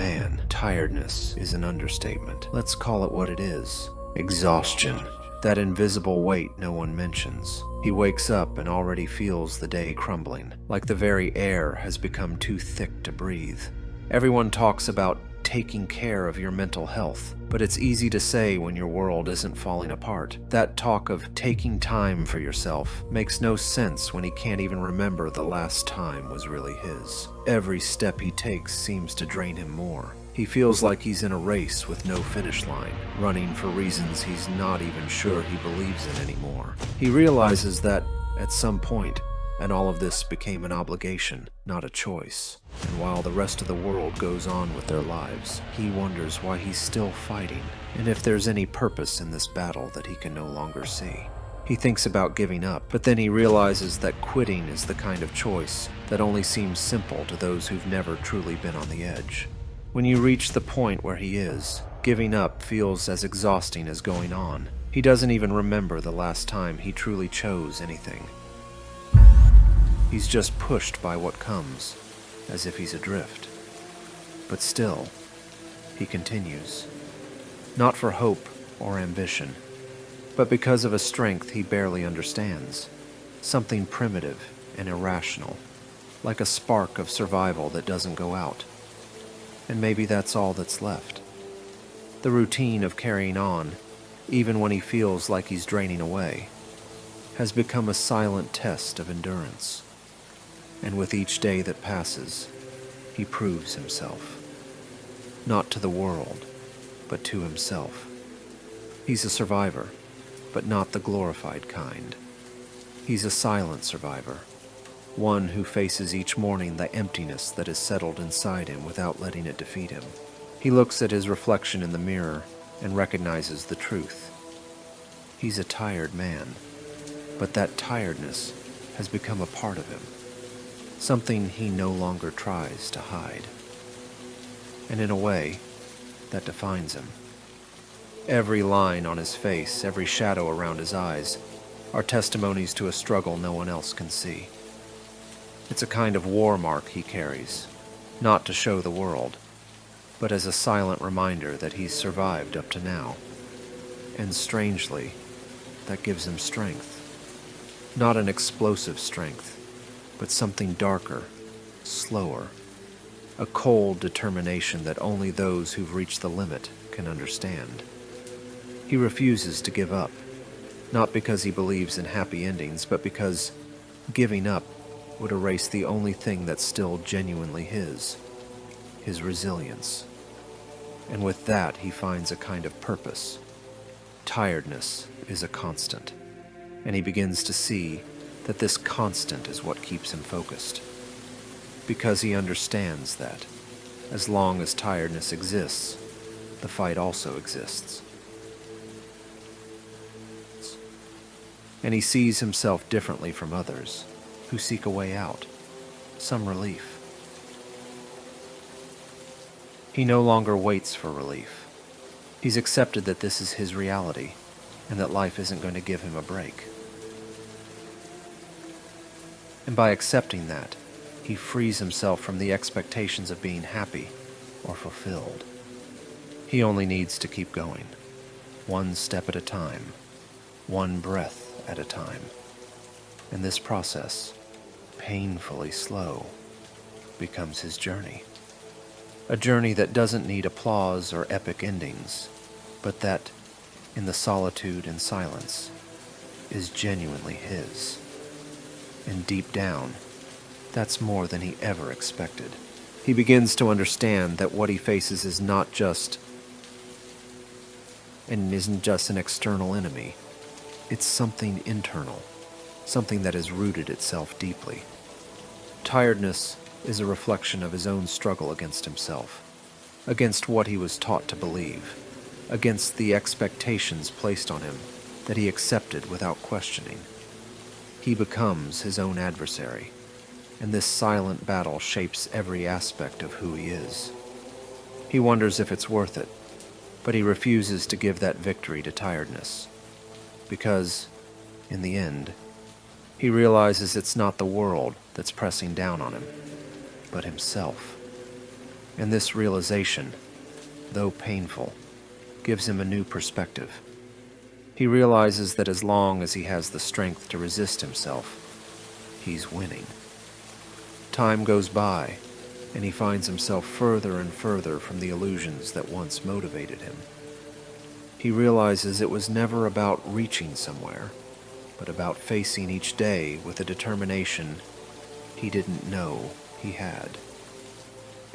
Man, tiredness is an understatement. Let's call it what it is. Exhaustion. That invisible weight no one mentions. He wakes up and already feels the day crumbling, like the very air has become too thick to breathe. Everyone talks about taking care of your mental health, but it's easy to say when your world isn't falling apart. That talk of taking time for yourself makes no sense when he can't even remember the last time was really his. Every step he takes seems to drain him more. He feels like he's in a race with no finish line, running for reasons he's not even sure he believes in anymore. He realizes that, at some point, and all of this became an obligation, not a choice. And while the rest of the world goes on with their lives, he wonders why he's still fighting, and if there's any purpose in this battle that he can no longer see. He thinks about giving up, but then he realizes that quitting is the kind of choice that only seems simple to those who've never truly been on the edge. When you reach the point where he is, giving up feels as exhausting as going on. He doesn't even remember the last time he truly chose anything. He's just pushed by what comes, as if he's adrift. But still, he continues. Not for hope or ambition, but because of a strength he barely understands. Something primitive and irrational, like a spark of survival that doesn't go out. And maybe that's all that's left. The routine of carrying on, even when he feels like he's draining away, has become a silent test of endurance. And with each day that passes, he proves himself. Not to the world, but to himself. He's a survivor, but not the glorified kind. He's a silent survivor, one who faces each morning the emptiness that has settled inside him without letting it defeat him. He looks at his reflection in the mirror and recognizes the truth. He's a tired man, but that tiredness has become a part of him. Something he no longer tries to hide. And in a way, that defines him. Every line on his face, every shadow around his eyes, are testimonies to a struggle no one else can see. It's a kind of war mark he carries, not to show the world, but as a silent reminder that he's survived up to now. And strangely, that gives him strength. Not an explosive strength, but something darker, slower, a cold determination that only those who've reached the limit can understand. He refuses to give up, not because he believes in happy endings, but because giving up would erase the only thing that's still genuinely his resilience. And with that, he finds a kind of purpose. Tiredness is a constant, and he begins to see that this constant is what keeps him focused. Because he understands that, as long as tiredness exists, the fight also exists. And he sees himself differently from others, who seek a way out, some relief. He no longer waits for relief. He's accepted that this is his reality, and that life isn't going to give him a break. And by accepting that, he frees himself from the expectations of being happy or fulfilled. He only needs to keep going, one step at a time, one breath at a time. And this process, painfully slow, becomes his journey. A journey that doesn't need applause or epic endings, but that, in the solitude and silence, is genuinely his. And deep down, that's more than he ever expected. He begins to understand that what he faces is not just and isn't just an external enemy. It's something internal, something that has rooted itself deeply. Tiredness is a reflection of his own struggle against himself, against what he was taught to believe, against the expectations placed on him that he accepted without questioning. He becomes his own adversary, and this silent battle shapes every aspect of who he is. He wonders if it's worth it, but he refuses to give that victory to tiredness, because, in the end, he realizes it's not the world that's pressing down on him, but himself. And this realization, though painful, gives him a new perspective. He realizes that as long as he has the strength to resist himself, he's winning. Time goes by, and he finds himself further and further from the illusions that once motivated him. He realizes it was never about reaching somewhere, but about facing each day with a determination he didn't know he had.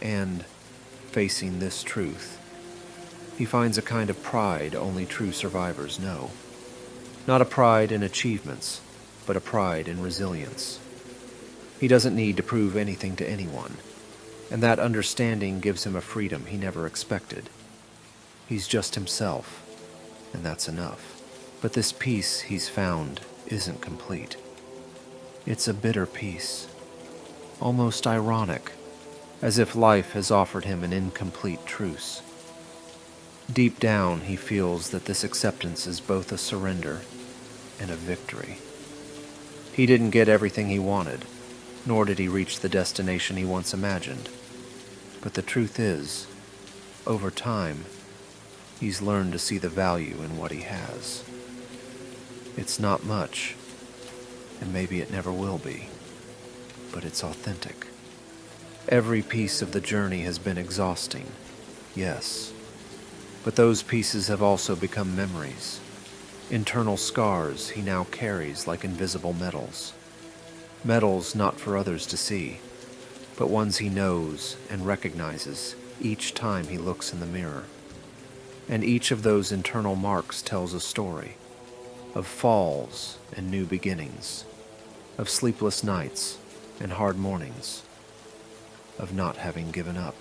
And, facing this truth, he finds a kind of pride only true survivors know. Not a pride in achievements, but a pride in resilience. He doesn't need to prove anything to anyone, and that understanding gives him a freedom he never expected. He's just himself, and that's enough. But this peace he's found isn't complete. It's a bitter peace, almost ironic, as if life has offered him an incomplete truce. Deep down, he feels that this acceptance is both a surrender and a victory. He didn't get everything he wanted, nor did he reach the destination he once imagined. But the truth is, over time, he's learned to see the value in what he has. It's not much, and maybe it never will be, but it's authentic. Every piece of the journey has been exhausting, yes, but those pieces have also become memories, internal scars he now carries like invisible medals. Medals not for others to see, but ones he knows and recognizes each time he looks in the mirror. And each of those internal marks tells a story of falls and new beginnings, of sleepless nights and hard mornings, of not having given up.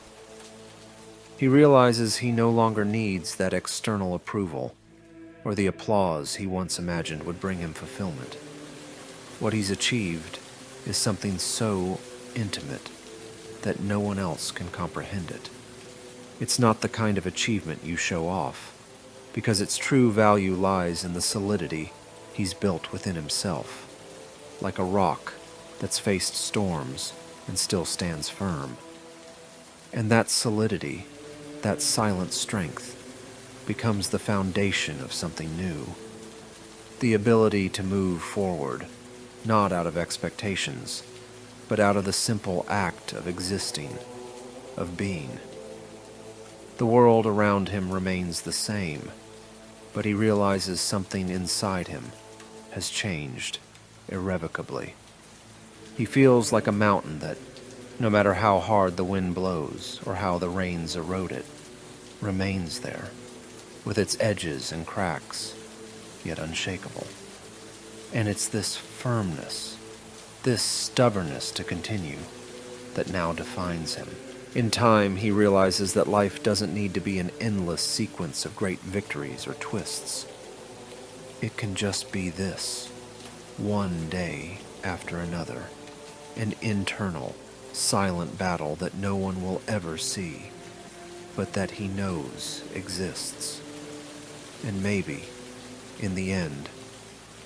He realizes he no longer needs that external approval or the applause he once imagined would bring him fulfillment. What he's achieved is something so intimate that no one else can comprehend it. It's not the kind of achievement you show off, because its true value lies in the solidity he's built within himself, like a rock that's faced storms and still stands firm. And that solidity, that silent strength, becomes the foundation of something new. The ability to move forward, not out of expectations, but out of the simple act of existing, of being. The world around him remains the same, but he realizes something inside him has changed irrevocably. He feels like a mountain that, no matter how hard the wind blows or how the rains erode it, remains there, with its edges and cracks, yet unshakable. And it's this firmness, this stubbornness to continue, that now defines him. In time, he realizes that life doesn't need to be an endless sequence of great victories or twists. It can just be this, one day after another, an internal, silent battle that no one will ever see, but that he knows exists. And maybe, in the end,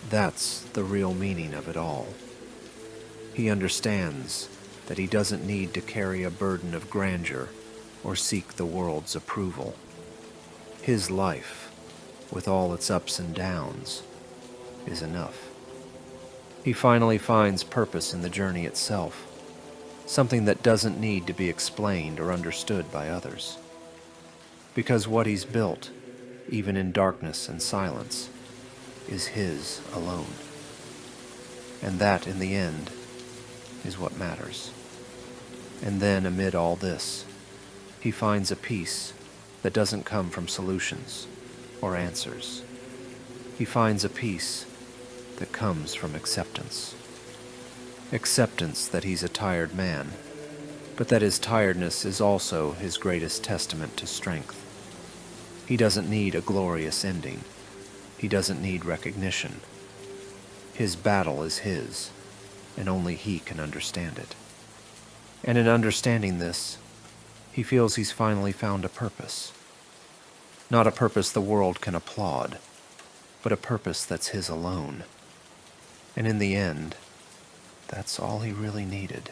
that's the real meaning of it all. He understands that he doesn't need to carry a burden of grandeur or seek the world's approval. His life, with all its ups and downs, is enough. He finally finds purpose in the journey itself, something that doesn't need to be explained or understood by others. Because what he's built, even in darkness and silence, is his alone. And that, in the end, is what matters. And then, amid all this, he finds a peace that doesn't come from solutions or answers. He finds a peace that comes from acceptance. Acceptance that he's a tired man, but that his tiredness is also his greatest testament to strength. He doesn't need a glorious ending. He doesn't need recognition. His battle is his, and only he can understand it. And in understanding this, he feels he's finally found a purpose. Not a purpose the world can applaud, but a purpose that's his alone. And in the end, that's all he really needed.